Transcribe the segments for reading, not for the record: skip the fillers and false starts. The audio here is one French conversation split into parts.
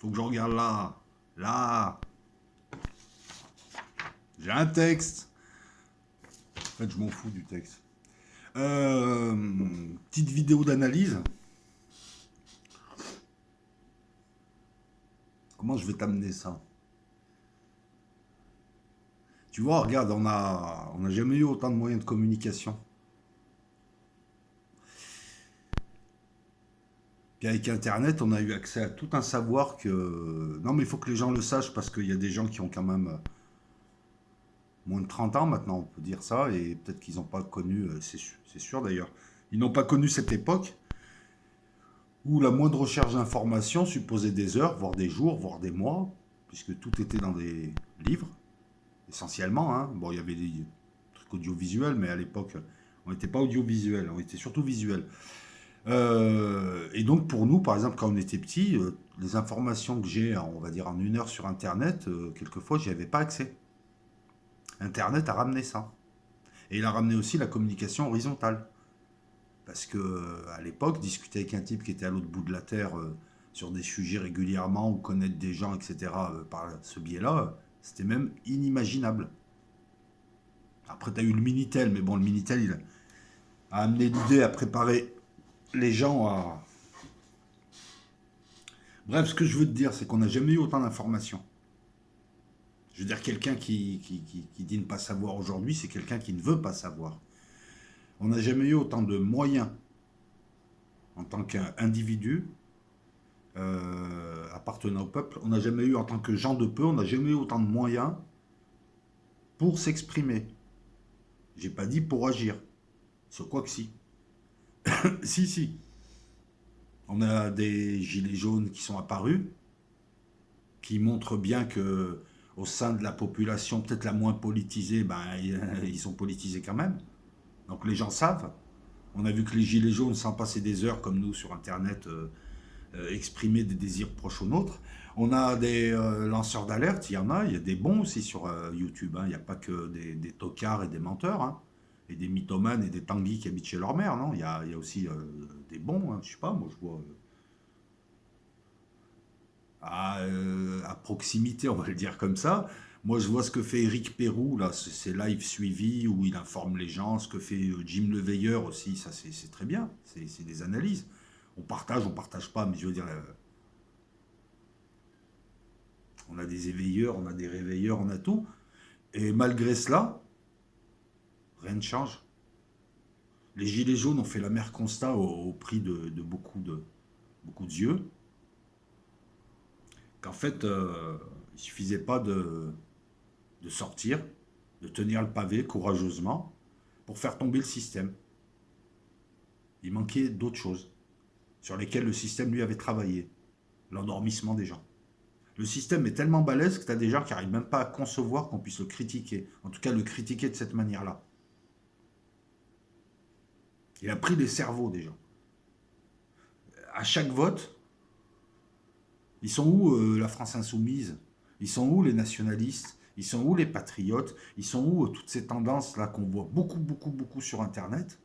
Faut que je regarde là. Là. J'ai un texte. En fait, je m'en fous du texte. Petite vidéo d'analyse. Comment je vais t'amener ça? Tu vois, regarde, on a jamais eu autant de moyens de communication. Puis avec Internet, on a eu accès à tout un savoir que... Non, mais il faut que les gens le sachent parce qu'il y a des gens qui ont quand même moins de 30 ans maintenant, on peut dire ça, et peut-être qu'ils n'ont pas connu, c'est sûr d'ailleurs, ils n'ont pas connu cette époque où la moindre recherche d'information supposait des heures, voire des jours, voire des mois, puisque tout était dans des livres, essentiellement. Hein. Bon, il y avait des trucs audiovisuels, mais à l'époque, on n'était pas audiovisuel, on était surtout visuel. Et donc pour nous, par exemple, quand on était petit, les informations que j'ai, on va dire en 1 heure sur Internet, quelquefois, j'y avais pas accès. Internet a ramené ça. Et il a ramené aussi la communication horizontale. Parce que à l'époque, discuter avec un type qui était à l'autre bout de la Terre sur des sujets régulièrement ou connaître des gens, etc., par ce biais-là, c'était même inimaginable. Après, tu as eu le Minitel, mais bon, le Minitel, il a amené l'idée à préparer les gens à... Bref, ce que je veux te dire, c'est qu'on n'a jamais eu autant d'informations. Je veux dire, quelqu'un qui dit ne pas savoir aujourd'hui, c'est quelqu'un qui ne veut pas savoir. On n'a jamais eu autant de moyens en tant qu'individu appartenant au peuple. On n'a jamais eu, en tant que gens de peu, on n'a jamais eu autant de moyens pour s'exprimer. J'ai pas dit pour agir. Sur quoi que si. Si, si. On a des gilets jaunes qui sont apparus, qui montrent bien que au sein de la population, peut-être la moins politisée, ben, ils sont politisés quand même. Donc les gens savent. On a vu que les gilets jaunes, sans passer des heures comme nous sur Internet, exprimer des désirs proches aux nôtres. On a des lanceurs d'alerte, il y a des bons aussi sur YouTube. Hein. Il n'y a pas que des tocards et des menteurs, hein. Et des mythomanes et des tanguis qui habitent chez leur mère, non. Il y a aussi des bons, hein. Je sais pas, moi je vois à proximité, on va le dire comme ça. Moi, je vois ce que fait Éric Pérou, là, c'est live suivi, où il informe les gens, ce que fait Jim Leveilleur aussi, ça c'est très bien, c'est des analyses. On partage pas, mais je veux dire, on a des éveilleurs, on a des réveilleurs, on a tout. Et malgré cela, rien ne change. Les Gilets jaunes ont fait l'amer constat au prix de beaucoup de yeux, qu'en fait, il suffisait pas de sortir, de tenir le pavé courageusement pour faire tomber le système. Il manquait d'autres choses sur lesquelles le système lui avait travaillé. L'endormissement des gens. Le système est tellement balèze que tu as des gens qui n'arrivent même pas à concevoir qu'on puisse le critiquer. En tout cas, le critiquer de cette manière-là. Il a pris les cerveaux des gens. À chaque vote, ils sont où la France insoumise? Ils sont où les nationalistes? Ils sont où les patriotes? Ils sont où toutes ces tendances-là qu'on voit beaucoup sur Internet?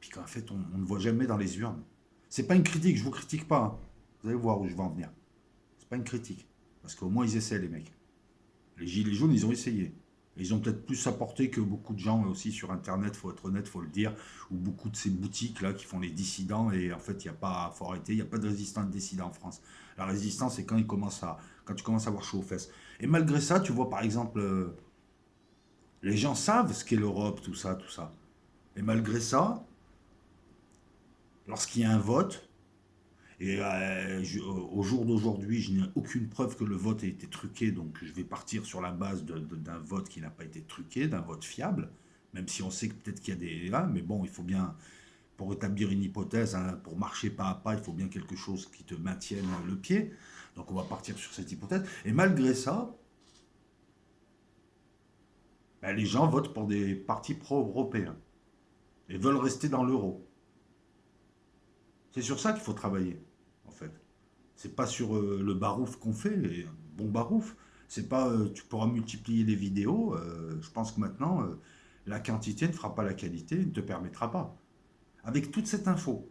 Puis qu'en fait, on ne voit jamais dans les urnes. C'est pas une critique, je vous critique pas. Hein. Vous allez voir où je vais en venir. C'est pas une critique. Parce qu'au moins, ils essaient, les mecs. Les gilets jaunes, ils ont essayé. Et ils ont peut-être plus apporté que beaucoup de gens aussi sur Internet, faut être honnête, faut le dire, ou beaucoup de ces boutiques-là qui font les dissidents, et en fait, il n'y a pas, faut arrêter, il n'y a pas de résistants de dissidents en France. La résistance, c'est quand tu commences à avoir chaud aux fesses. Et malgré ça, tu vois, par exemple, les gens savent ce qu'est l'Europe, tout ça, tout ça. Et malgré ça, lorsqu'il y a un vote, et au jour d'aujourd'hui, je n'ai aucune preuve que le vote ait été truqué, donc je vais partir sur la base d'un vote qui n'a pas été truqué, d'un vote fiable, même si on sait que peut-être qu'il y a des... Là, mais bon, il faut bien, pour établir une hypothèse, hein, pour marcher pas à pas, il faut bien quelque chose qui te maintienne le pied. Donc on va partir sur cette hypothèse. Et malgré ça, ben, les gens votent pour des partis pro-européens et veulent rester dans l'euro. C'est sur ça qu'il faut travailler, en fait. C'est pas sur le barouf qu'on fait, les bons barouf. C'est pas tu pourras multiplier les vidéos. Je pense que maintenant, la quantité ne fera pas la qualité, ne te permettra pas. Avec toute cette info,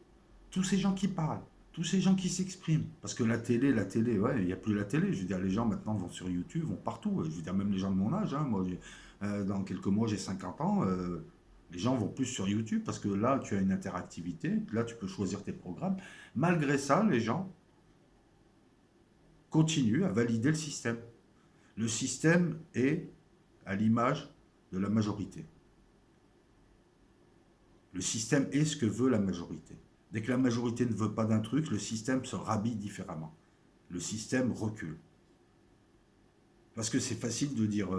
tous ces gens qui parlent, tous ces gens qui s'expriment. Parce que la télé, ouais, il n'y a plus la télé. Je veux dire, les gens maintenant vont sur YouTube, vont partout. Je veux dire, même les gens de mon âge, hein, moi, dans quelques mois, j'ai 50 ans. Les gens vont plus sur YouTube parce que là, tu as une interactivité. Là, tu peux choisir tes programmes. Malgré ça, les gens continuent à valider le système. Le système est à l'image de la majorité. Le système est ce que veut la majorité. Dès que la majorité ne veut pas d'un truc, le système se rhabille différemment. Le système recule. Parce que c'est facile de dire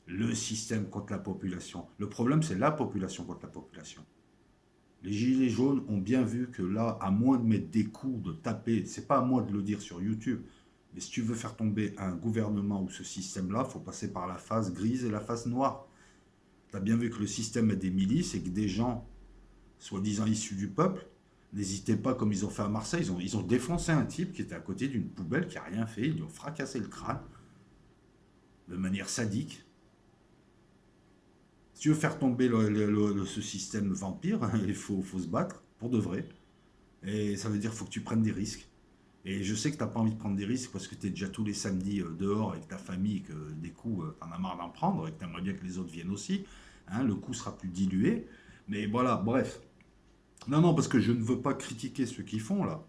le système contre la population. Le problème, c'est la population contre la population. Les gilets jaunes ont bien vu que là, à moins de mettre des coups, de taper, c'est pas à moi de le dire sur YouTube, mais si tu veux faire tomber un gouvernement ou ce système-là, il faut passer par la phase grise et la phase noire. Tu as bien vu que le système a des milices et que des gens, soi-disant issus du peuple, n'hésitaient pas, comme ils ont fait à Marseille, ils ont défoncé un type qui était à côté d'une poubelle qui n'a rien fait, ils lui ont fracassé le crâne de manière sadique. Si tu veux faire tomber ce système vampire, il faut se battre pour de vrai. Et ça veut dire qu'il faut que tu prennes des risques. Et je sais que tu n'as pas envie de prendre des risques parce que tu es déjà tous les samedis dehors avec ta famille et que des coups, tu en as marre d'en prendre et que tu aimerais bien que les autres viennent aussi. Hein, le coup sera plus dilué. Mais voilà, bref. Non, non, parce que je ne veux pas critiquer ceux qui font là.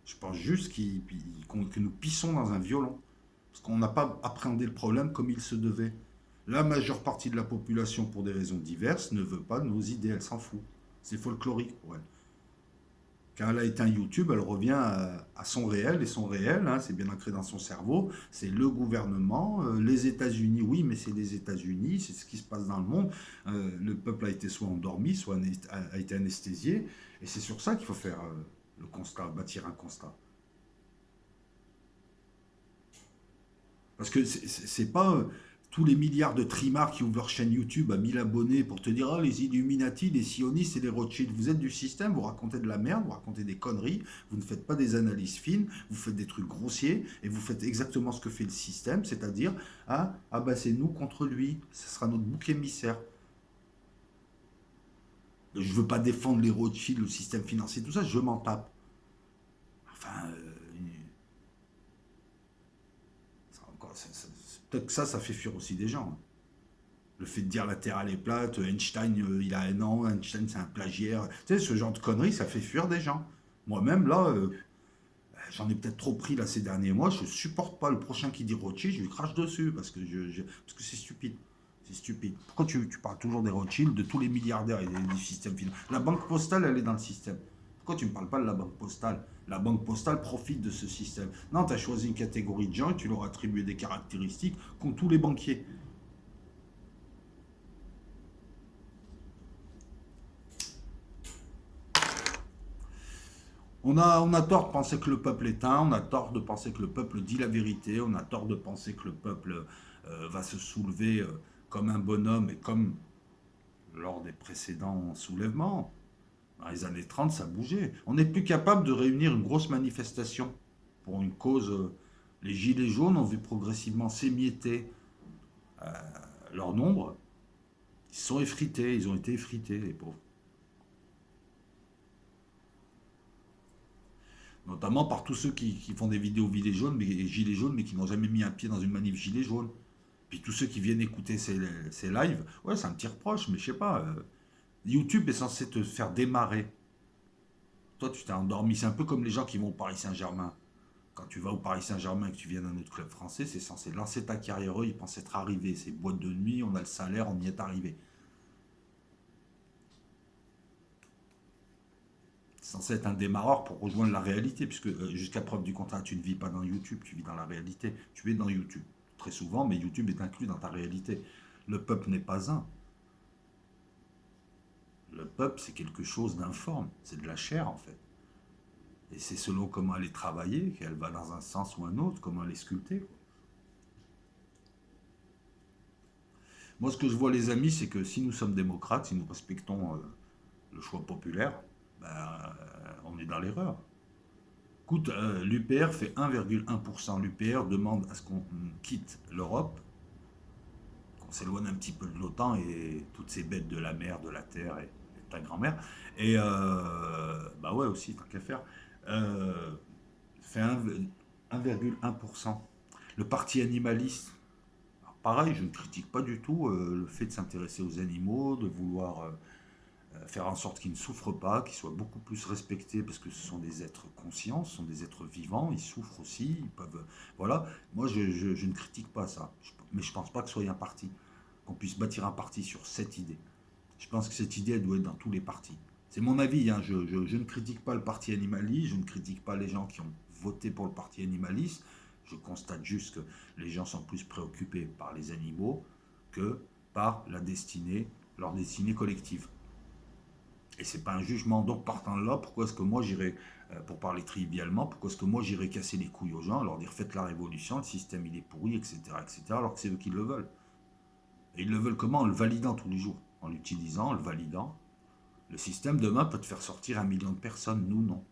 Je pense juste que nous pissons dans un violon. Parce qu'on n'a pas appréhendé le problème comme il se devait. La majeure partie de la population, pour des raisons diverses, ne veut pas nos idées, elle s'en fout. C'est folklorique pour elle. Quand elle a éteint YouTube, elle revient à son réel, et son réel, hein, c'est bien ancré dans son cerveau, c'est le gouvernement, les États-Unis, oui, mais c'est les États-Unis, c'est ce qui se passe dans le monde. Le peuple a été soit endormi, soit a été anesthésié, et c'est sur ça qu'il faut faire le constat, bâtir un constat. Parce que c'est pas tous les milliards de trimards qui ouvrent leur chaîne YouTube à 1000 abonnés pour te dire ah, les Illuminati, les sionistes et les Rothschild. Vous êtes du système, vous racontez de la merde, vous racontez des conneries, vous ne faites pas des analyses fines, vous faites des trucs grossiers et vous faites exactement ce que fait le système, c'est-à-dire ah bah c'est nous contre lui, ce sera notre bouc émissaire. Je veux pas défendre les Rothschild, le système financier, tout ça, je m'en tape. Enfin, peut-être que ça fait fuir aussi des gens, hein. Le fait de dire la Terre elle est plate, Einstein il a un an, Einstein c'est un plagiaire. Tu sais, ce genre de conneries, ça fait fuir des gens. Moi-même, là, j'en ai peut-être trop pris là ces derniers mois, je supporte pas le prochain qui dit Rothschild, je lui crache dessus parce que, parce que c'est stupide. C'est stupide. Pourquoi tu parles toujours des Rothschild, de tous les milliardaires et du système financier? La banque postale, elle est dans le système. Pourquoi tu ne me parles pas de la banque postale? La banque postale profite de ce système. Non, tu as choisi une catégorie de gens et tu leur as attribué des caractéristiques qu'ont tous les banquiers. On a tort de penser que le peuple est un, on a tort de penser que le peuple dit la vérité, on a tort de penser que le peuple va se soulever comme un bonhomme et comme lors des précédents soulèvements. Dans les années 30, ça bougeait. On n'est plus capable de réunir une grosse manifestation pour une cause. Les gilets jaunes ont vu progressivement s'émietter leur nombre. Ils sont effrités, ils ont été effrités, les pauvres. Notamment par tous ceux qui font des vidéos gilets jaunes, mais qui n'ont jamais mis un pied dans une manif gilet jaune. Puis tous ceux qui viennent écouter ces lives, ouais, c'est un petit reproche, mais je sais pas. YouTube est censé te faire démarrer. Toi, tu t'es endormi. C'est un peu comme les gens qui vont au Paris Saint-Germain. Quand tu vas au Paris Saint-Germain et que tu viens d'un autre club français, c'est censé lancer ta carrière. Eux, ils pensent être arrivés. C'est boîte de nuit, on a le salaire, on y est arrivé. C'est censé être un démarreur pour rejoindre la réalité, puisque jusqu'à preuve du contraire, tu ne vis pas dans YouTube, tu vis dans la réalité. Tu es dans YouTube. Très souvent, mais YouTube est inclus dans ta réalité. Le peuple n'est pas un. Le peuple, c'est quelque chose d'informe. C'est de la chair, en fait. Et c'est selon comment elle est travaillée, qu'elle va dans un sens ou un autre, comment elle est sculptée, quoi. Moi, ce que je vois, les amis, c'est que si nous sommes démocrates, si nous respectons le choix populaire, ben, on est dans l'erreur. Écoute, l'UPR fait 1,1%. L'UPR demande à ce qu'on quitte l'Europe, qu'on s'éloigne un petit peu de l'OTAN et toutes ces bêtes de la mer, de la terre et de ta grand-mère. Et bah ouais aussi, tant qu'à faire, euh, fait 1,1%. Le parti animaliste, alors pareil, je ne critique pas du tout le fait de s'intéresser aux animaux, de vouloir faire en sorte qu'ils ne souffrent pas, qu'ils soient beaucoup plus respectés parce que ce sont des êtres conscients, ce sont des êtres vivants, ils souffrent aussi, ils peuvent. Voilà, moi je ne critique pas ça, mais je ne pense pas que ce soit un parti, qu'on puisse bâtir un parti sur cette idée. Je pense que cette idée elle doit être dans tous les partis. C'est mon avis, hein. Je ne critique pas le parti animaliste, je ne critique pas les gens qui ont voté pour le parti animaliste, je constate juste que les gens sont plus préoccupés par les animaux que par leur destinée collective. Et c'est pas un jugement. Donc partant de là, pourquoi est-ce que moi j'irais, pour parler trivialement, pourquoi est-ce que moi j'irais casser les couilles aux gens, leur dire faites la révolution, le système il est pourri, etc., etc., alors que c'est eux qui le veulent. Et ils le veulent comment? En le validant tous les jours, en l'utilisant, en le validant. Le système demain peut te faire sortir 1 million de personnes, nous non.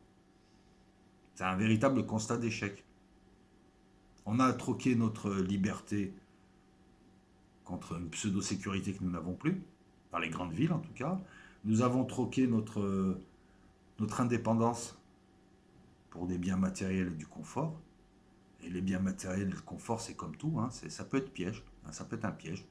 C'est un véritable constat d'échec. On a troqué notre liberté contre une pseudo-sécurité que nous n'avons plus, dans les grandes villes en tout cas. Nous avons troqué notre indépendance pour des biens matériels et du confort. Et les biens matériels et le confort, c'est comme tout, hein, ça peut être piège, hein, ça peut être un piège.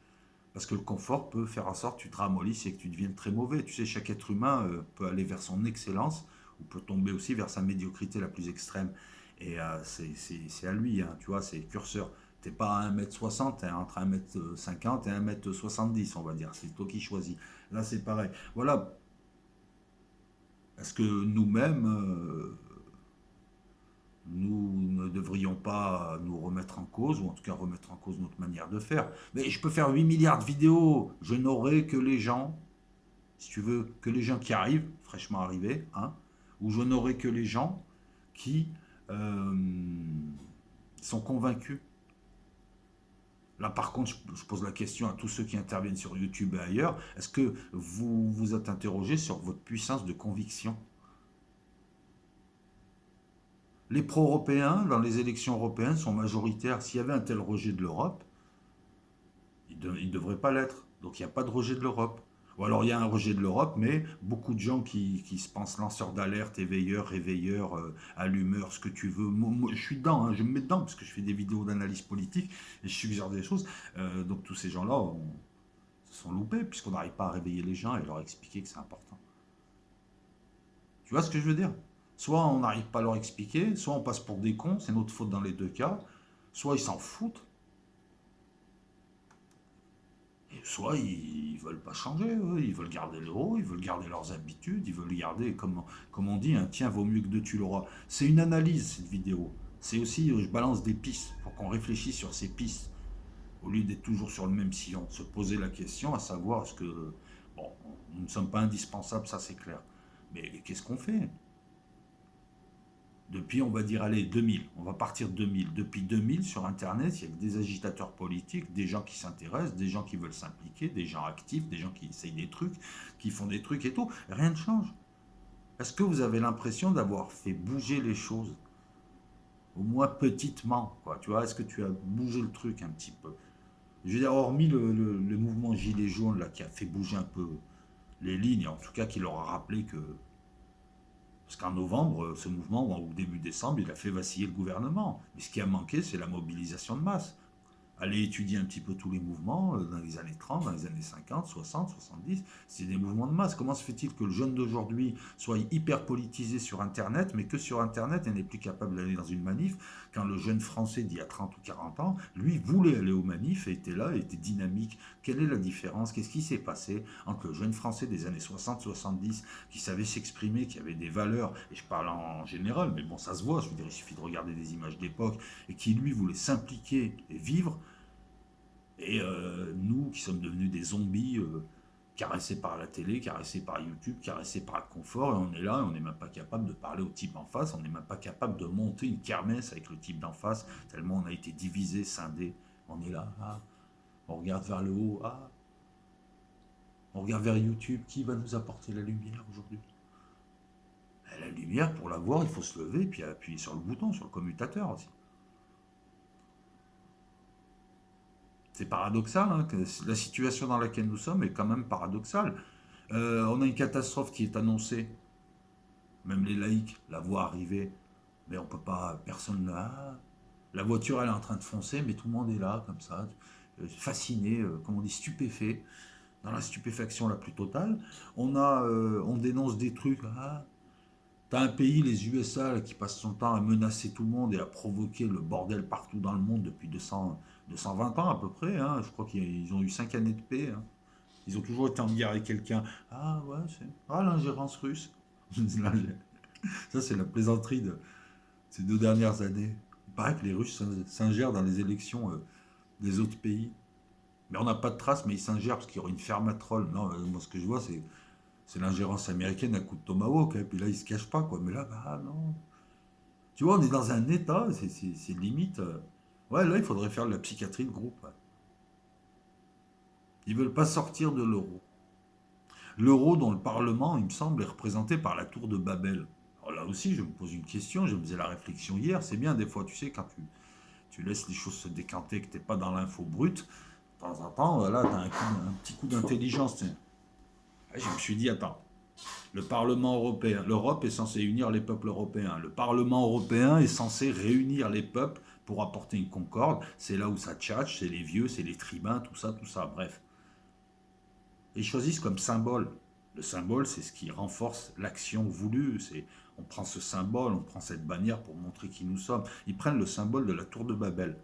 Parce que le confort peut faire en sorte que tu te ramollisses et que tu deviennes très mauvais. Tu sais, chaque être humain peut aller vers son excellence ou peut tomber aussi vers sa médiocrité la plus extrême. Et c'est à lui, hein, tu vois, c'est curseur. T'es pas à 1,60 m, t'es entre 1,50 m et 1,70 m, on va dire. C'est toi qui choisis. Là, c'est pareil. Voilà. Est-ce que nous-mêmes, nous ne devrions pas nous remettre en cause, ou en tout cas remettre en cause notre manière de faire. Mais je peux faire 8 milliards de vidéos, je n'aurai que les gens, si tu veux, que les gens qui arrivent, fraîchement arrivés, hein, ou je n'aurai que les gens qui euh, sont convaincus. Là, par contre, je pose la question à tous ceux qui interviennent sur YouTube et ailleurs, est-ce que vous vous êtes interrogé sur votre puissance de conviction? Les pro-européens, dans les élections européennes, sont majoritaires. S'il y avait un tel rejet de l'Europe, il ne devrait pas l'être. Donc il n'y a pas de rejet de l'Europe. Ou alors il y a un rejet de l'Europe, mais beaucoup de gens qui se pensent lanceurs d'alerte, éveilleurs, réveilleurs, allumeurs, ce que tu veux. Moi, je suis dedans, hein, je me mets dedans parce que je fais des vidéos d'analyse politique et je suggère des choses. Donc tous ces gens-là se sont loupés puisqu'on n'arrive pas à réveiller les gens et leur expliquer que c'est important. Tu vois ce que je veux dire? Soit on n'arrive pas à leur expliquer, soit on passe pour des cons, c'est notre faute dans les deux cas, soit ils s'en foutent, et soit ils veulent pas changer, eux, ils veulent garder l'euro, ils veulent garder leurs habitudes, ils veulent garder, comme on dit, un tien vaut mieux que deux tu l'auras. C'est une analyse cette vidéo. C'est aussi, je balance des pistes pour qu'on réfléchisse sur ces pistes, au lieu d'être toujours sur le même sillon, se poser la question à savoir est-ce que, bon, nous ne sommes pas indispensables, ça c'est clair. Mais qu'est-ce qu'on fait? Depuis, on va dire, allez, 2000, on va partir de 2000. Depuis 2000, sur Internet, il y a des agitateurs politiques, des gens qui s'intéressent, des gens qui veulent s'impliquer, des gens actifs, des gens qui essayent des trucs, qui font des trucs et tout. Rien ne change. Est-ce que vous avez l'impression d'avoir fait bouger les choses, au moins petitement, quoi, tu vois? Est-ce que tu as bougé le truc un petit peu? Je veux dire, hormis le mouvement Gilets jaunes, là, qui a fait bouger un peu les lignes, en tout cas qui leur a rappelé que parce qu'en novembre, ce mouvement, ou début décembre, il a fait vaciller le gouvernement. Mais ce qui a manqué, c'est la mobilisation de masse. Aller étudier un petit peu tous les mouvements dans les années 30, dans les années 50, 60, 70, c'est des mouvements de masse. Comment se fait-il que le jeune d'aujourd'hui soit hyper politisé sur Internet, mais que sur Internet, il n'est plus capable d'aller dans une manif, quand le jeune français d'il y a 30 ou 40 ans, lui, voulait aller aux manifs et était là, était dynamique. Quelle est la différence? Qu'est-ce qui s'est passé entre le jeune français des années 60, 70, qui savait s'exprimer, qui avait des valeurs, et je parle en général, mais bon, ça se voit, je veux dire, il suffit de regarder des images d'époque, et qui, lui, voulait s'impliquer et vivre, et nous, qui sommes devenus des zombies, caressés par la télé, caressés par YouTube, caressés par le confort, et on est là, et on n'est même pas capable de parler au type en face, on n'est même pas capable de monter une kermesse avec le type d'en face, tellement on a été divisé, scindé. On est là, ah, on regarde vers le haut, ah, on regarde vers YouTube, qui va nous apporter la lumière aujourd'hui? La lumière, pour la voir, il faut se lever, puis appuyer sur le bouton, sur le commutateur aussi. C'est paradoxal, hein, que la situation dans laquelle nous sommes est quand même paradoxale. On a une catastrophe qui est annoncée. Même les laïcs la voient arriver, mais on peut pas, personne là. La voiture, elle est en train de foncer, mais tout le monde est là, comme ça, fasciné, comme on dit, stupéfait, dans la stupéfaction la plus totale. On dénonce des trucs. Ah, t'as un pays, les USA, là, qui passe son temps à menacer tout le monde et à provoquer le bordel partout dans le monde depuis 220 ans à peu près, hein. Je crois qu'ils ont eu 5 années de paix, hein. Ils ont toujours été en guerre avec quelqu'un. Ah ouais, c'est. Ah, l'ingérence russe. Ça, c'est la plaisanterie de ces 2 dernières années. Il paraît que les Russes s'ingèrent dans les élections des autres pays. Mais on n'a pas de traces, mais ils s'ingèrent parce qu'il y aurait une ferme à trolls. Non, moi, ce que je vois, c'est l'ingérence américaine à coup de tomahawk, hein. Puis là, ils se cachent pas, quoi. Mais là, bah non. Tu vois, on est dans un état, c'est limite. Ouais, là, il faudrait faire de la psychiatrie de groupe, ouais. Ils veulent pas sortir de l'euro. L'euro, dont le Parlement, il me semble, est représenté par la tour de Babel. Alors là aussi, je me pose une question, je me faisais la réflexion hier. C'est bien, des fois, tu sais, quand tu laisses les choses se décanter, que tu n'es pas dans l'info brute, de temps en temps, voilà, tu as un petit coup d'intelligence. Et je me suis dit, attends, le Parlement européen, l'Europe est censée unir les peuples européens. Le Parlement européen est censé réunir les peuples pour apporter une concorde. C'est là où ça tchatche, c'est les vieux, c'est les tribuns, tout ça, bref. Et ils choisissent comme symbole. Le symbole, c'est ce qui renforce l'action voulue. On prend ce symbole, on prend cette bannière pour montrer qui nous sommes. Ils prennent le symbole de la tour de Babel.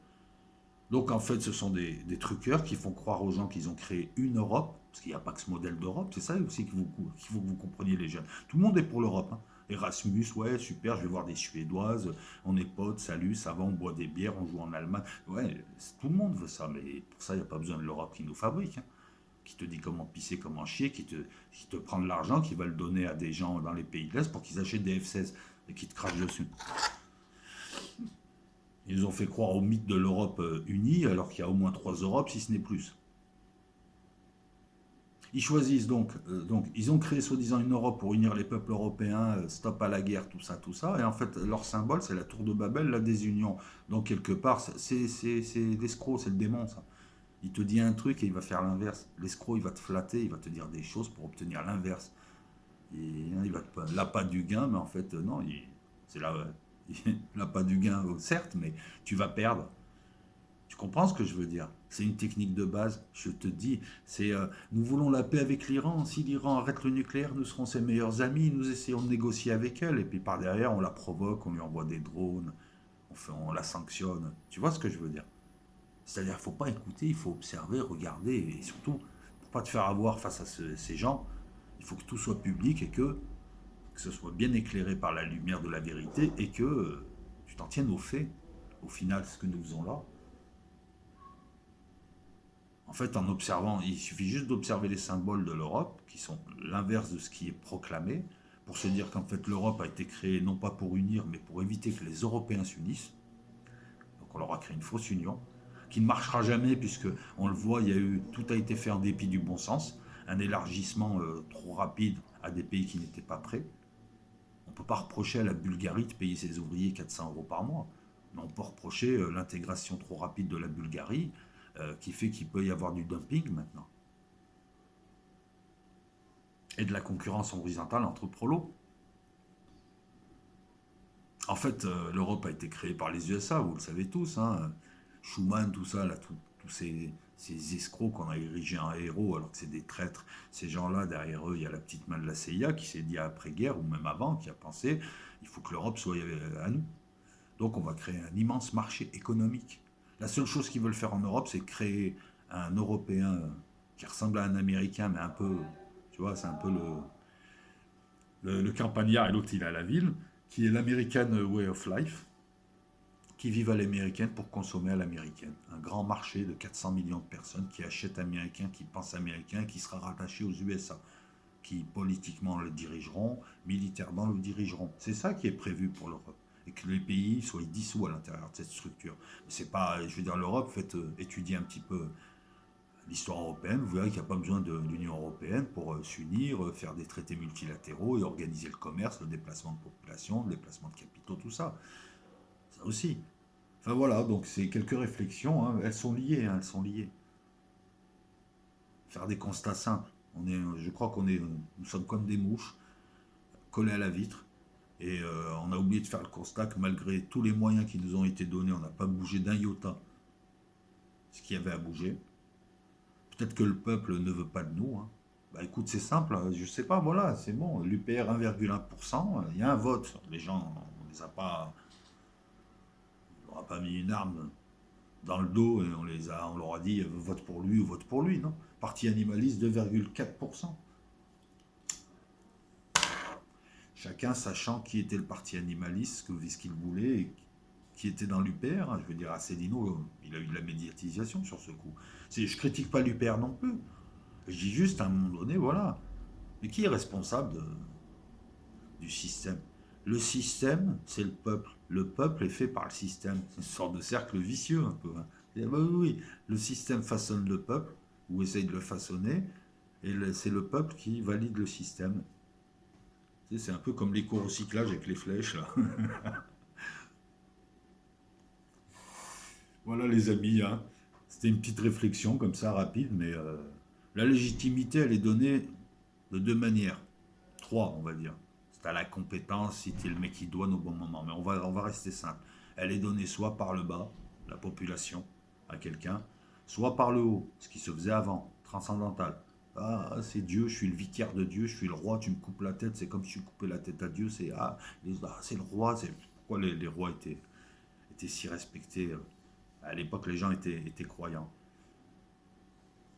Donc en fait, ce sont des truqueurs qui font croire aux gens qu'ils ont créé une Europe, parce qu'il n'y a pas que ce modèle d'Europe, c'est ça aussi qu'il faut que vous compreniez les jeunes. Tout le monde est pour l'Europe, hein. Erasmus, ouais, super, je vais voir des Suédoises, on est potes, salut, ça va, on boit des bières, on joue en Allemagne. Ouais, tout le monde veut ça, mais pour ça, il n'y a pas besoin de l'Europe qui nous fabrique, hein, qui te dit comment pisser, comment chier, qui te prend de l'argent, qui va le donner à des gens dans les pays de l'Est pour qu'ils achètent des F-16 et qui te crachent dessus. Ils ont fait croire au mythe de l'Europe unie, alors qu'il y a au moins 3 Europes, si ce n'est plus. Ils choisissent donc, ils ont créé soi-disant une Europe pour unir les peuples européens, stop à la guerre, tout ça, et en fait, leur symbole, c'est la tour de Babel, la désunion. Donc, quelque part, c'est l'escroc, c'est le démon, ça. Il te dit un truc et il va faire l'inverse. L'escroc, il va te flatter, il va te dire des choses pour obtenir l'inverse. Et hein, il va te l'appât du gain, mais en fait, non, c'est là, l'appât du gain, certes, mais tu vas perdre. Tu comprends ce que je veux dire? C'est une technique de base, je te dis. Nous voulons la paix avec l'Iran. Si l'Iran arrête le nucléaire, nous serons ses meilleurs amis. Nous essayons de négocier avec elle. Et puis par derrière, on la provoque, on lui envoie des drones, on la sanctionne. Tu vois ce que je veux dire? C'est-à-dire qu'il ne faut pas écouter, il faut observer, regarder. Et surtout, pour pas te faire avoir face à ces gens, il faut que tout soit public et que ce soit bien éclairé par la lumière de la vérité et que tu t'en tiennes aux faits. Au final, ce que nous faisons là, en fait, en observant, il suffit juste d'observer les symboles de l'Europe, qui sont l'inverse de ce qui est proclamé, pour se dire qu'en fait l'Europe a été créée non pas pour unir, mais pour éviter que les Européens s'unissent. Donc on leur a créé une fausse union, qui ne marchera jamais, puisque on le voit, tout a été fait en dépit du bon sens, un élargissement trop rapide à des pays qui n'étaient pas prêts. On ne peut pas reprocher à la Bulgarie de payer ses ouvriers 400 € par mois. Mais on peut reprocher l'intégration trop rapide de la Bulgarie, qui fait qu'il peut y avoir du dumping maintenant. Et de la concurrence horizontale entre prolos. En fait, l'Europe a été créée par les USA, vous le savez tous, hein. Schuman, tout ça, là, tous ces escrocs qu'on a érigés en héros alors que c'est des traîtres. Ces gens-là, derrière eux, il y a la petite main de la CIA qui s'est dit après-guerre, ou même avant, qui a pensé il faut que l'Europe soit à nous. Donc on va créer un immense marché économique. La seule chose qu'ils veulent faire en Europe, c'est créer un Européen qui ressemble à un Américain, mais un peu, tu vois, c'est un peu le campagnard et l'autre il a la ville, qui est l'American Way of Life, qui vivent à l'américaine pour consommer à l'américaine. Un grand marché de 400 millions de personnes qui achètent américain, qui pensent américain, qui sera rattaché aux USA, qui politiquement le dirigeront, militairement le dirigeront. C'est ça qui est prévu pour l'Europe. Et que les pays soient dissous à l'intérieur de cette structure. C'est pas, je veux dire, l'Europe, faites étudier un petit peu l'histoire européenne, vous verrez qu'il n'y a pas besoin de l'Union européenne pour s'unir, faire des traités multilatéraux et organiser le commerce, le déplacement de population, le déplacement de capitaux, tout ça. Ça aussi. Enfin voilà, donc c'est quelques réflexions, hein. Elles sont liées, hein, elles sont liées. Faire des constats simples. Je crois nous sommes comme des mouches collées à la vitre. Et on a oublié de faire le constat que malgré tous les moyens qui nous ont été donnés, on n'a pas bougé d'un iota ce qu'il y avait à bouger. Peut-être que le peuple ne veut pas de nous, hein. Bah écoute, c'est simple, hein, je sais pas, voilà, c'est bon. L'UPR 1,1%, il y a un vote. Les gens, on les a pas, on leur a pas mis une arme dans le dos et on leur a dit vote pour lui ou vote pour lui, non. Parti animaliste 2,4%. Chacun sachant qui était le parti animaliste, ce qu'il voulait, et qui était dans l'UPR, hein. Je veux dire, Asselineau, il a eu de la médiatisation sur ce coup. Je critique pas l'UPR non plus. Je dis juste à un moment donné, voilà. Mais qui est responsable du système? Le système, c'est le peuple. Le peuple est fait par le système. C'est une sorte de cercle vicieux un peu, hein. Et, bah oui, oui, le système façonne le peuple, ou essaye de le façonner, et c'est le peuple qui valide le système. Tu sais, c'est un peu comme l'éco-recyclage avec les flèches, là. Voilà les amis, hein. C'était une petite réflexion comme ça, rapide, mais la légitimité, elle est donnée de deux manières. Trois, on va dire. C'est à la compétence, si tu es le mec qui donne au bon moment. Mais on va rester simple. Elle est donnée soit par le bas, la population, à quelqu'un, soit par le haut, ce qui se faisait avant, transcendantal. Ah, c'est Dieu, je suis le vicaire de Dieu, je suis le roi, tu me coupes la tête, c'est comme si tu coupais la tête à Dieu, c'est le roi, c'est pourquoi les rois étaient si respectés. À l'époque, les gens étaient croyants.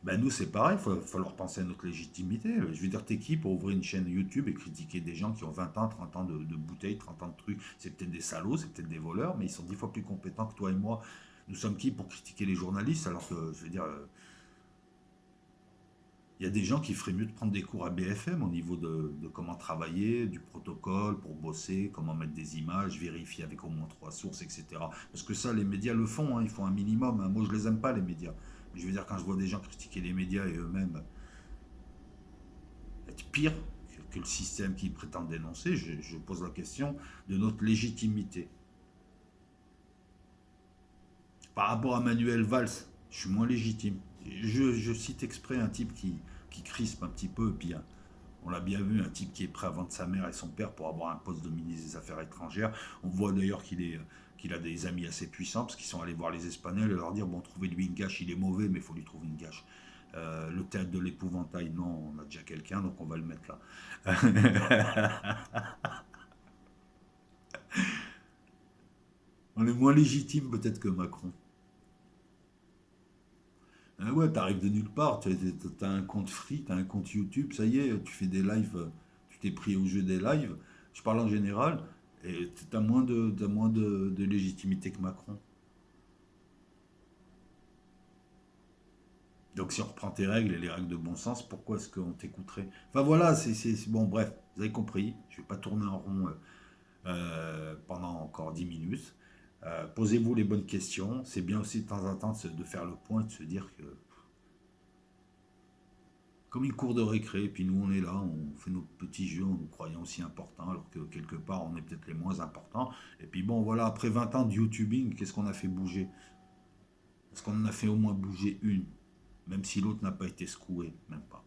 Ben nous, c'est pareil, il va falloir penser à notre légitimité. Je veux dire, t'es qui pour ouvrir une chaîne YouTube et critiquer des gens qui ont 20 ans, 30 ans de bouteilles, 30 ans de trucs? C'est peut-être des salauds, c'est peut-être des voleurs, mais ils sont 10 fois plus compétents que toi et moi. Nous sommes qui pour critiquer les journalistes? Alors que, je veux dire, il y a des gens qui feraient mieux de prendre des cours à BFM au niveau de comment travailler, du protocole pour bosser, comment mettre des images, vérifier avec au moins trois sources, etc. Parce que ça, les médias le font, hein, ils font un minimum, hein. Moi, je les aime pas, les médias. Mais je veux dire, quand je vois des gens critiquer les médias et eux-mêmes être pire que le système qu'ils prétendent dénoncer, je pose la question de notre légitimité. Par rapport à Manuel Valls, je suis moins légitime. Je cite exprès un type qui crispe un petit peu, et puis on l'a bien vu, un type qui est prêt à vendre sa mère et son père pour avoir un poste de ministre des Affaires étrangères. On voit d'ailleurs qu'il a des amis assez puissants, parce qu'ils sont allés voir les Espagnols et leur dire, bon, trouvez-lui une gâche, il est mauvais, mais il faut lui trouver une gâche. Le théâtre de l'épouvantail, non, on a déjà quelqu'un, donc on va le mettre là. On est moins légitime peut-être que Macron. Ah ouais, t'arrives de nulle part, t'as un compte free, t'as un compte YouTube, ça y est, tu fais des lives, tu t'es pris au jeu des lives, je parle en général, et t'as moins de légitimité que Macron. Donc si on reprend tes règles et les règles de bon sens, pourquoi est-ce qu'on t'écouterait? Enfin voilà, bon, bref, vous avez compris, je vais pas tourner en rond pendant encore 10 minutes. Posez-vous les bonnes questions, c'est bien aussi de temps en temps de faire le point et de se dire que comme une cour de récré, puis nous on est là, on fait nos petits jeux en nous croyant aussi importants, alors que quelque part on est peut-être les moins importants. Et puis bon voilà, après 20 ans de YouTubing, qu'est-ce qu'on a fait bouger? Est-ce qu'on en a fait au moins bouger une? Même si l'autre n'a pas été secoué, même pas.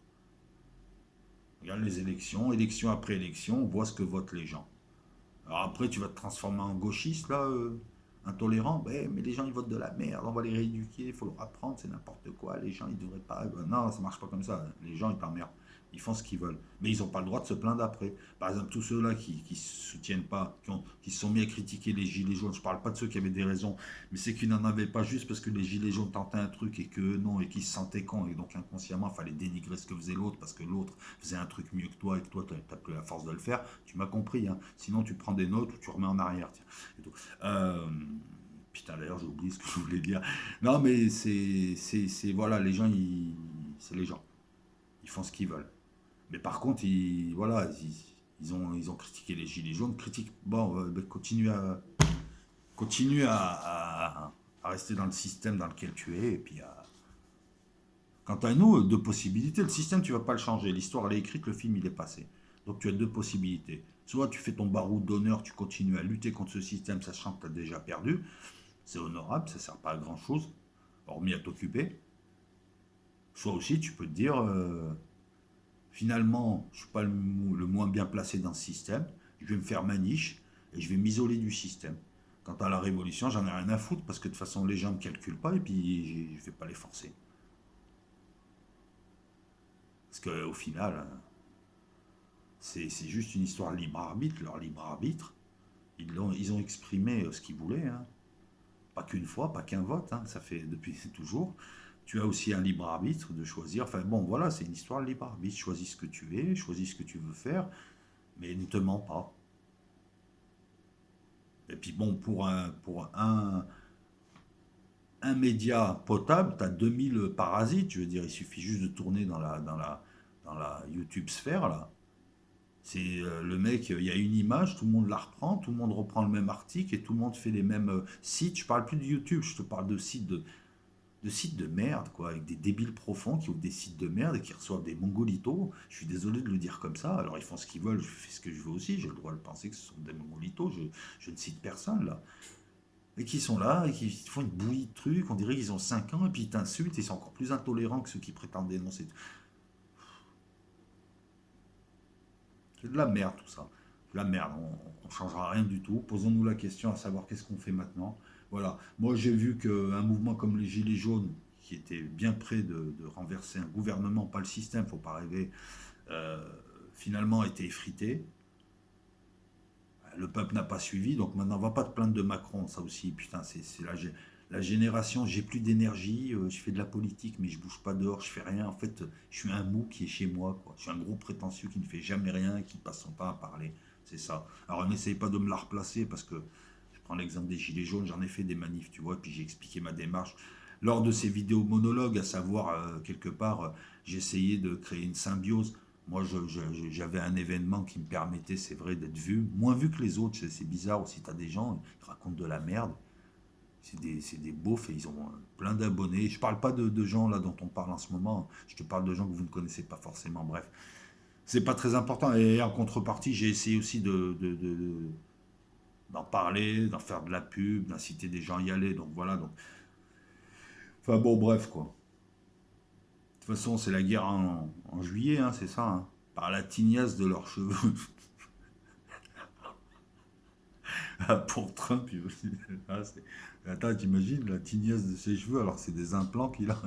Regarde les élections, élection après élection, on voit ce que votent les gens. Alors après, tu vas te transformer en gauchiste, là, intolérant. Ben, mais les gens, ils votent de la merde, on va les rééduquer, il faut leur apprendre, c'est n'importe quoi. Les gens, ils devraient pas. Non, ça marche pas comme ça. Les gens, ils t'emmerdent. Ils font ce qu'ils veulent. Mais ils n'ont pas le droit de se plaindre après. Par exemple, tous ceux-là qui se soutiennent pas, qui se sont mis à critiquer les gilets jaunes, je parle pas de ceux qui avaient des raisons, mais c'est qu'ils n'en avaient pas juste parce que les gilets jaunes tentaient un truc et que non, et qu'ils se sentaient cons. Et donc inconsciemment, il fallait dénigrer ce que faisait l'autre parce que l'autre faisait un truc mieux que toi et que toi, tu n'as plus la force de le faire. Tu m'as compris, hein. Sinon, tu prends des notes ou tu remets en arrière. Tiens, et tout. Putain, d'ailleurs, j'ai oublié ce que je voulais dire. Non, mais voilà, les gens, c'est les gens. Ils font ce qu'ils veulent. Mais par contre, voilà, ils ont critiqué les gilets jaunes. Bon, ben, continue à rester dans le système dans lequel tu es. Et puis, quant à nous, deux possibilités. Le système, tu vas pas le changer. L'histoire, elle est écrite, le film, il est passé. Donc, tu as deux possibilités. Soit tu fais ton barreau d'honneur, tu continues à lutter contre ce système, sachant que tu as déjà perdu. C'est honorable, ça sert pas à grand chose, hormis à t'occuper. Soit aussi, tu peux te dire, finalement, je suis pas le moins bien placé dans ce système. Je vais me faire ma niche et je vais m'isoler du système. Quant à la révolution, j'en ai rien à foutre parce que de toute façon, les gens ne me calculent pas et puis je ne vais pas les forcer. Parce qu'au final, c'est juste une histoire de libre arbitre, leur libre arbitre. Ils ont exprimé ce qu'ils voulaient, hein. Pas qu'une fois, pas qu'un vote, hein, ça fait depuis toujours. Tu as aussi un libre arbitre de choisir. Enfin bon, voilà, c'est une histoire de libre arbitre. Choisis ce que tu es, choisis ce que tu veux faire, mais ne te mens pas. Et puis bon, un média potable, tu as 2000 parasites. Je veux dire, il suffit juste de tourner dans la YouTube sphère, là. C'est le mec, il y a une image, tout le monde la reprend, tout le monde reprend le même article et tout le monde fait les mêmes sites. Je parle plus de YouTube, je te parle de sites de merde, quoi, avec des débiles profonds qui ouvrent des sites de merde et qui reçoivent des mongolitos. Je suis désolé de le dire comme ça. Alors ils font ce qu'ils veulent, je fais ce que je veux aussi. J'ai le droit de penser que ce sont des mongolitos. Je ne cite personne là. Et qui sont là et qui font une bouillie de trucs. On dirait qu'ils ont 5 ans et puis ils t'insultent et ils sont encore plus intolérants que ceux qui prétendent dénoncer. C'est de la merde tout ça. De la merde. On ne changera rien du tout. Posons-nous la question à savoir qu'est-ce qu'on fait maintenant. Voilà. Moi j'ai vu qu'un mouvement comme les Gilets jaunes, qui était bien près de renverser un gouvernement, pas le système, il ne faut pas rêver, euh, finalement a été effrité. Le peuple n'a pas suivi, donc maintenant on va pas te plaindre de Macron, ça aussi, putain, c'est la génération, j'ai plus d'énergie, je fais de la politique, mais je bouge pas dehors, je fais rien, en fait, je suis un mou qui est chez moi, quoi. Je suis un gros prétentieux qui ne fait jamais rien et qui passe son temps à parler, c'est ça. Alors n'essayez pas de me la replacer, parce que, je prends l'exemple des Gilets jaunes, j'en ai fait des manifs, tu vois, puis j'ai expliqué ma démarche. Lors de ces vidéos monologues, à savoir, quelque part, j'ai essayé de créer une symbiose. Moi, j'avais un événement qui me permettait, c'est vrai, d'être vu, moins vu que les autres. C'est bizarre aussi, tu as des gens qui racontent de la merde. C'est des beaufs et ils ont plein d'abonnés. Je parle pas de gens là dont on parle en ce moment. Je te parle de gens que vous ne connaissez pas forcément. Bref, c'est pas très important. Et en contrepartie, j'ai essayé aussi d'en parler, d'en faire de la pub, d'inciter des gens à y aller. Donc voilà. Donc, enfin bon, bref quoi. De toute façon, c'est la guerre en juillet, hein, c'est ça, hein. Par la tignasse de leurs cheveux. Ah, pour Trump, ah, attends, t'imagines la tignasse de ses cheveux alors que c'est des implants qu'il a.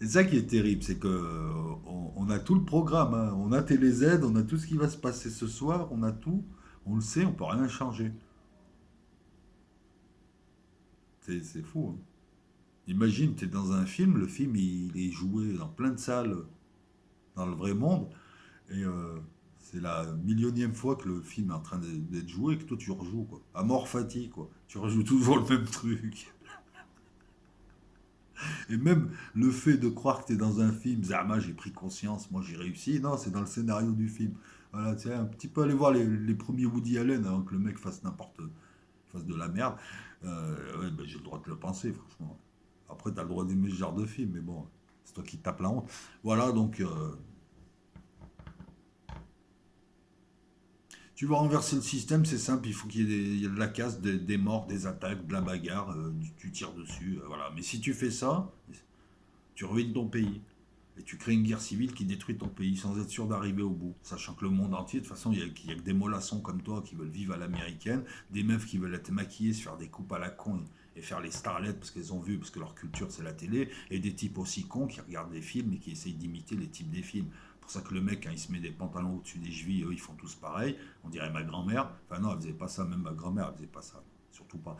C'est ça qui est terrible, c'est que on a tout le programme, hein. On a TéléZ, on a tout ce qui va se passer ce soir, on a tout, on le sait, on peut rien changer. C'est fou, hein. Imagine, t'es dans un film, le film il est joué dans plein de salles dans le vrai monde, et c'est la millionième fois que le film est en train d'être joué et que toi tu rejoues, quoi. À mort fatigue, quoi. Tu rejoues toujours le même truc. Et même le fait de croire que tu es dans un film, Zama, j'ai pris conscience, moi j'ai réussi, non, c'est dans le scénario du film. Voilà, tu sais, un petit peu aller voir les premiers Woody Allen avant que le mec fasse de la merde. Ouais, ben, j'ai le droit de le penser, franchement. Après, tu as le droit d'aimer ce genre de film, mais bon, c'est toi qui te tapes la honte. Voilà, donc, tu vas renverser le système, c'est simple, il faut qu'il y ait de la casse, des morts, des attaques, de la bagarre, tu tires dessus, voilà. Mais si tu fais ça, tu ruines ton pays. Et tu crées une guerre civile qui détruit ton pays sans être sûr d'arriver au bout. Sachant que le monde entier, de toute façon, il y a que des mollassons comme toi qui veulent vivre à l'américaine, des meufs qui veulent être maquillées, se faire des coupes à la con et faire les starlettes parce qu'elles ont vu, parce que leur culture c'est la télé, et des types aussi cons qui regardent des films et qui essayent d'imiter les types des films. C'est pour ça que le mec, quand il se met des pantalons au-dessus des chevilles, eux, ils font tous pareil. On dirait ma grand-mère. Enfin non, elle faisait pas ça, même ma grand-mère, elle faisait pas ça. Surtout pas.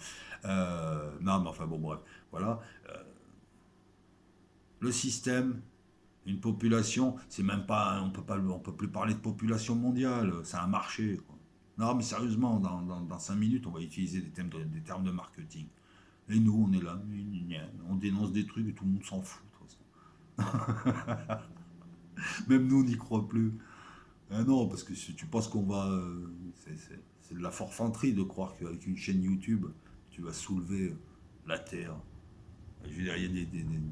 Non, mais enfin bon, bref. Voilà. Le système, une population, c'est même pas, on peut plus parler de population mondiale, c'est un marché, quoi. Non, mais sérieusement, dans 5 minutes, on va utiliser des termes de marketing. Et nous, on est là, on dénonce des trucs et tout le monde s'en fout, de toute façon. Même nous, on n'y croit plus. Ah non, parce que si tu penses qu'on va. C'est de la forfanterie de croire qu'avec une chaîne YouTube, tu vas soulever la Terre. Je veux dire, il y a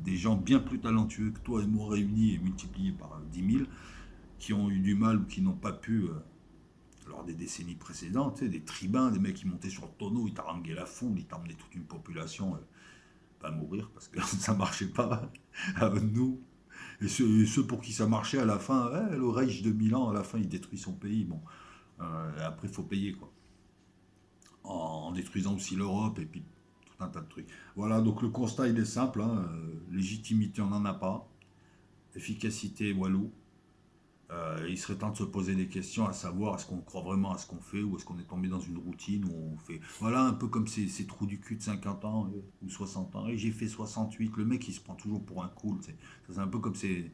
des gens bien plus talentueux que toi et moi réunis et multipliés par 10 000 qui ont eu du mal ou qui n'ont pas pu, lors des décennies précédentes, tu sais, des tribuns, des mecs qui montaient sur le tonneau, ils t'haranguaient la foule, ils t'emmenaient toute une population pas à mourir parce que ça marchait pas. Nous, Et ceux pour qui ça marchait à la fin, le Reich de Milan, à la fin, il détruit son pays. Bon, après, il faut payer, quoi. En détruisant aussi l'Europe et puis tout un tas de trucs. Voilà, donc le constat, il est simple, hein, légitimité, on n'en a pas. Efficacité, walou. Il serait temps de se poser des questions, à savoir est-ce qu'on croit vraiment à ce qu'on fait ou est-ce qu'on est tombé dans une routine où on fait. Voilà, un peu comme ces trous du cul de 50 ans ou 60 ans. Et j'ai fait 68. Le mec, il se prend toujours pour un cool. C'est un peu comme ces.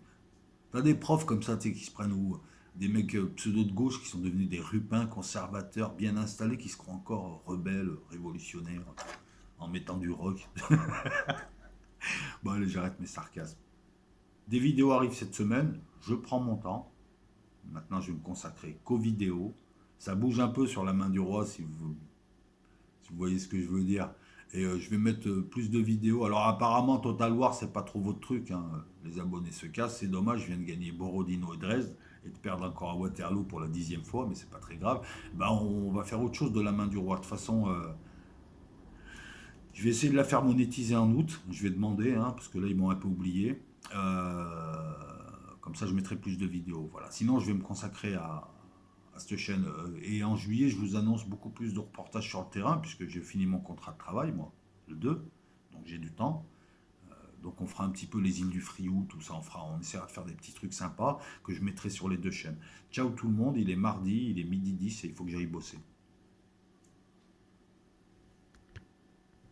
T'as des profs comme ça, tu sais, qui se prennent ou des mecs pseudo de gauche qui sont devenus des rupins conservateurs bien installés qui se croient encore rebelles, révolutionnaires en mettant du rock. Bon, allez, j'arrête mes sarcasmes. Des vidéos arrivent cette semaine. Je prends mon temps. Maintenant, je vais me consacrer qu'aux vidéos. Ça bouge un peu sur la main du roi, si vous voyez ce que je veux dire. Et je vais mettre plus de vidéos. Alors, apparemment, Total War, c'est pas trop votre truc, hein. Les abonnés se cassent. C'est dommage, je viens de gagner Borodino et Dresde et de perdre encore à Waterloo pour la 10e fois, mais c'est pas très grave. Ben, on va faire autre chose de la main du roi. De toute façon, je vais essayer de la faire monétiser en août. Je vais demander, hein, parce que là, ils m'ont un peu oublié. Euh, Comme ça, je mettrai plus de vidéos. Voilà. Sinon, je vais me consacrer à cette chaîne. Et en juillet, je vous annonce beaucoup plus de reportages sur le terrain, puisque j'ai fini mon contrat de travail, moi, le 2. Donc j'ai du temps. Donc on fera un petit peu les îles du Frioul, tout ça. On essaiera de faire des petits trucs sympas que je mettrai sur les deux chaînes. Ciao tout le monde, il est mardi, il est midi 10 et il faut que j'aille bosser.